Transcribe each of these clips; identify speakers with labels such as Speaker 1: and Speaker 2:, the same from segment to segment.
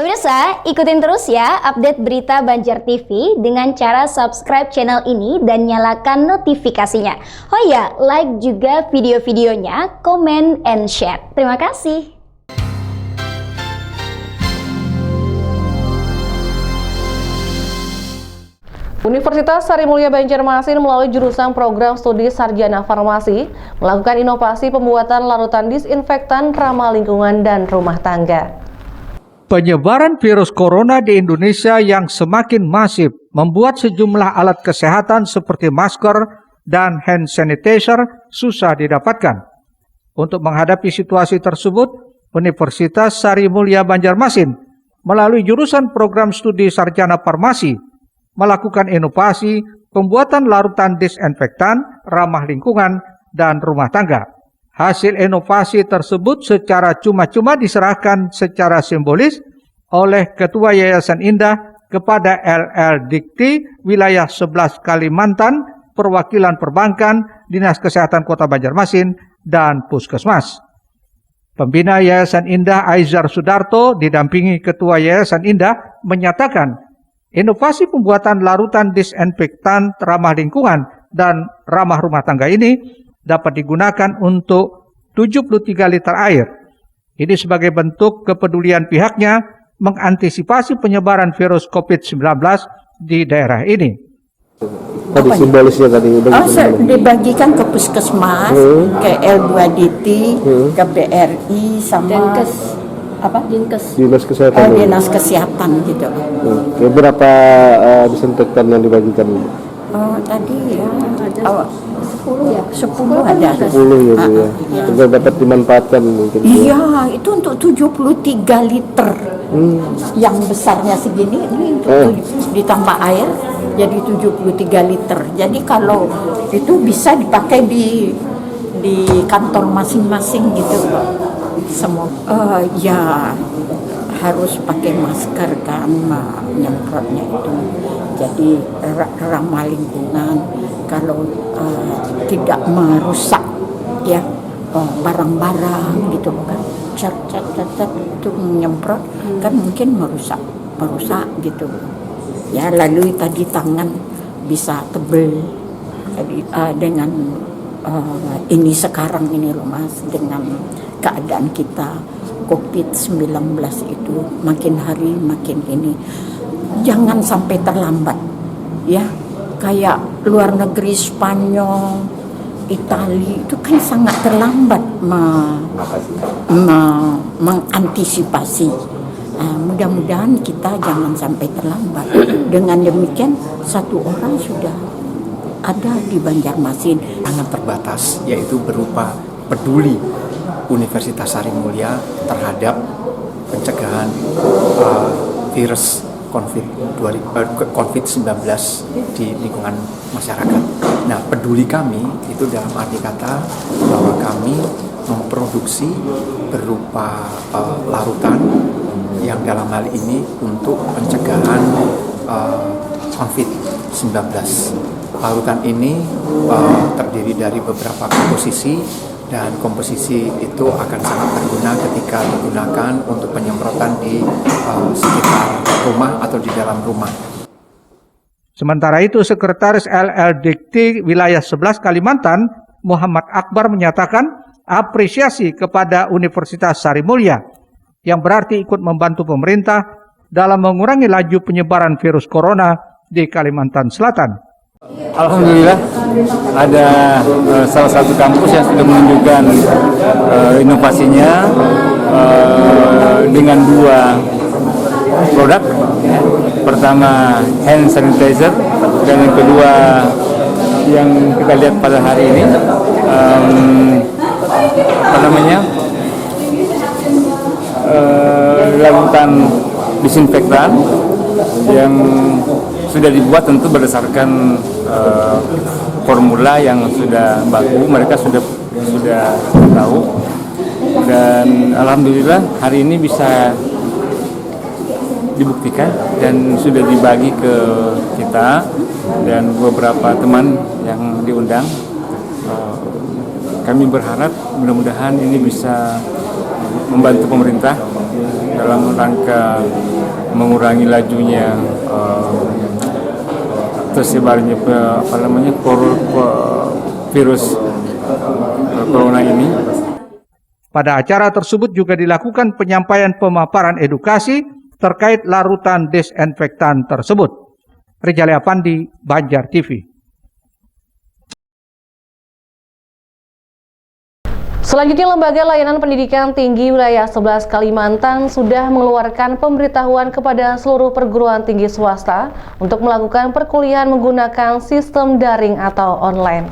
Speaker 1: Pemirsa, ikutin terus ya update berita Banjar TV dengan cara subscribe channel ini dan nyalakan notifikasinya. Oh ya, like juga video-videonya, comment and share. Terima kasih.
Speaker 2: Universitas Sari Mulia Banjarmasin melalui jurusan program studi Sarjana Farmasi melakukan inovasi pembuatan larutan disinfektan ramah lingkungan dan rumah tangga.
Speaker 3: Penyebaran virus corona di Indonesia yang semakin masif membuat sejumlah alat kesehatan seperti masker dan hand sanitizer susah didapatkan. Untuk menghadapi situasi tersebut, Universitas Sari Mulia Banjarmasin melalui jurusan program studi Sarjana Farmasi melakukan inovasi pembuatan larutan disinfektan ramah lingkungan dan rumah tangga. Hasil inovasi tersebut secara cuma-cuma diserahkan secara simbolis oleh Ketua Yayasan Indah kepada LL Dikti Wilayah 11 Kalimantan, Perwakilan Perbankan, Dinas Kesehatan Kota Banjarmasin, dan Puskesmas. Pembina Yayasan Indah Aizar Sudarto didampingi Ketua Yayasan Indah menyatakan inovasi pembuatan larutan disinfektan ramah lingkungan dan ramah rumah tangga ini dapat digunakan untuk 73 liter air. Ini sebagai bentuk kepedulian pihaknya mengantisipasi penyebaran virus COVID-19 di daerah ini.
Speaker 4: Tadi simbolisnya tadi
Speaker 5: dibagikan ke puskesmas, ke L2DT, ke BRI sama Dinas Kesehatan. Dinas Kesehatan gitu.
Speaker 4: Berapa disinfektan yang dibagikan?
Speaker 5: Tadi ya 10 ya. 10 ada.
Speaker 4: 10 ya, Bu ya. Sudah dapat dimanfaatkan mungkin.
Speaker 5: Iya, itu untuk 73 liter. Yang besarnya segini ini ditambah air jadi 73 liter. Jadi kalau itu bisa dipakai di kantor masing-masing gitu, Pak. Semua ya harus pakai masker kan, nyemprotnya itu. Jadi ramah lingkungan, kalau tidak merusak ya barang-barang gitu kan, cat itu menyemprot kan mungkin merusak gitu ya. Lalu tadi tangan bisa tebel dengan ini sekarang ini loh Mas, dengan keadaan kita COVID-19 itu makin hari makin ini, jangan sampai terlambat ya. Kayak luar negeri Spanyol, Italia itu kan sangat terlambat mengantisipasi. Mudah-mudahan kita jangan sampai terlambat. Dengan demikian satu orang sudah ada di Banjarmasin.
Speaker 6: Sangat terbatas, yaitu berupa peduli Universitas Sari Mulia terhadap pencegahan virus COVID-19 di lingkungan masyarakat. Nah, peduli kami itu dalam arti kata bahwa kami memproduksi berupa larutan yang dalam hal ini untuk pencegahan COVID-19. Larutan ini terdiri dari beberapa komposisi, dan komposisi itu akan sangat berguna ketika digunakan untuk penyemprotan di sekitar rumah atau di dalam rumah.
Speaker 3: Sementara itu, Sekretaris LL Dikti Wilayah 11 Kalimantan, Muhammad Akbar menyatakan apresiasi kepada Universitas Sari Mulia yang berarti ikut membantu pemerintah dalam mengurangi laju penyebaran virus corona di Kalimantan Selatan.
Speaker 7: Alhamdulillah ada salah satu kampus yang sudah menunjukkan inovasinya dengan 2 produk. Pertama hand sanitizer, dan yang kedua yang kita lihat pada hari ini larutan disinfektan yang sudah dibuat tentu berdasarkan formula yang sudah baku, mereka sudah tahu, dan alhamdulillah hari ini bisa dibuktikan dan sudah dibagi ke kita dan beberapa teman yang diundang. Kami berharap mudah-mudahan ini bisa membantu pemerintah dalam rangka mengurangi lajunya tersebarnya virus corona ini.
Speaker 3: Pada acara tersebut juga dilakukan penyampaian pemaparan edukasi terkait larutan desinfektan tersebut. Rijal Apandi, Banjar TV.
Speaker 2: Selanjutnya, Lembaga Layanan Pendidikan Tinggi Wilayah 11 Kalimantan sudah mengeluarkan pemberitahuan kepada seluruh perguruan tinggi swasta untuk melakukan perkuliahan menggunakan sistem daring atau online.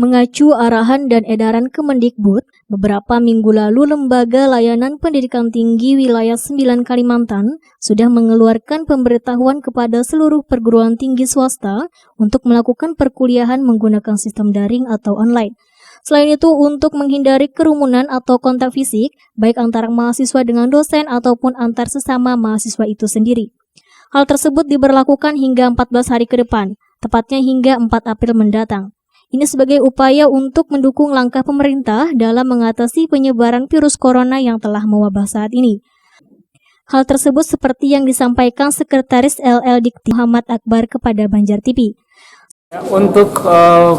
Speaker 8: Mengacu arahan dan edaran Kemendikbud, beberapa minggu lalu Lembaga Layanan Pendidikan Tinggi Wilayah 9 Kalimantan sudah mengeluarkan pemberitahuan kepada seluruh perguruan tinggi swasta untuk melakukan perkuliahan menggunakan sistem daring atau online. Selain itu, untuk menghindari kerumunan atau kontak fisik, baik antara mahasiswa dengan dosen ataupun antar sesama mahasiswa itu sendiri. Hal tersebut diberlakukan hingga 14 hari ke depan, tepatnya hingga 4 April mendatang. Ini sebagai upaya untuk mendukung langkah pemerintah dalam mengatasi penyebaran virus corona yang telah mewabah saat ini. Hal tersebut seperti yang disampaikan Sekretaris LL.Dikti Muhammad Akbar kepada Banjar TV.
Speaker 7: Untuk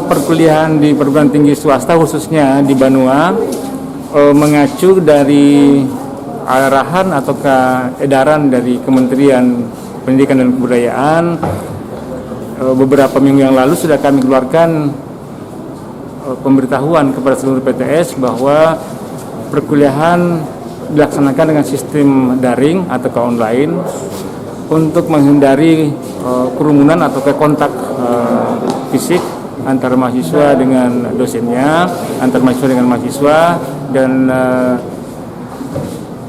Speaker 7: perkuliahan di perguruan tinggi swasta khususnya di Banua, mengacu dari arahan atau edaran dari Kementerian Pendidikan dan Kebudayaan, beberapa minggu yang lalu sudah kami keluarkan pemberitahuan kepada seluruh PTS bahwa perkuliahan dilaksanakan dengan sistem daring atau online untuk menghindari kerumunan atau kontak fisik antara mahasiswa dengan dosennya, antar mahasiswa dengan mahasiswa, dan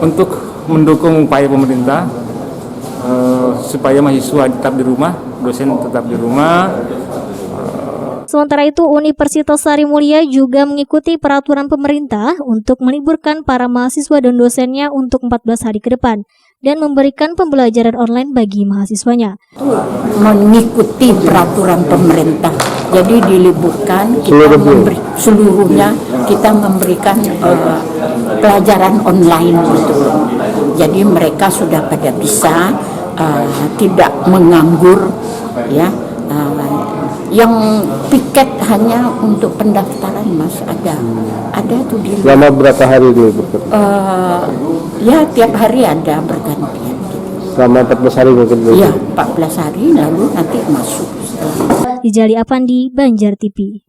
Speaker 7: untuk mendukung upaya pemerintah supaya mahasiswa tetap di rumah, dosen tetap di rumah.
Speaker 8: Sementara itu, Universitas Sari Mulia juga mengikuti peraturan pemerintah untuk meliburkan para mahasiswa dan dosennya untuk 14 hari ke depan dan memberikan pembelajaran online bagi mahasiswanya.
Speaker 5: Mengikuti peraturan pemerintah, jadi diliburkan, kita seluruhnya kita memberikan pelajaran online gitu. Jadi mereka sudah pada bisa tidak menganggur, ya. Yang piket hanya untuk pendaftaran, Mas, ada tuh di
Speaker 4: Selama berapa hari dulu?
Speaker 5: Ya tiap hari ada bergantian gitu.
Speaker 4: Selama 14 hari mungkin?
Speaker 5: Iya, 14 hari lalu nanti masuk.
Speaker 8: Rijal Apandi, Banjar TV.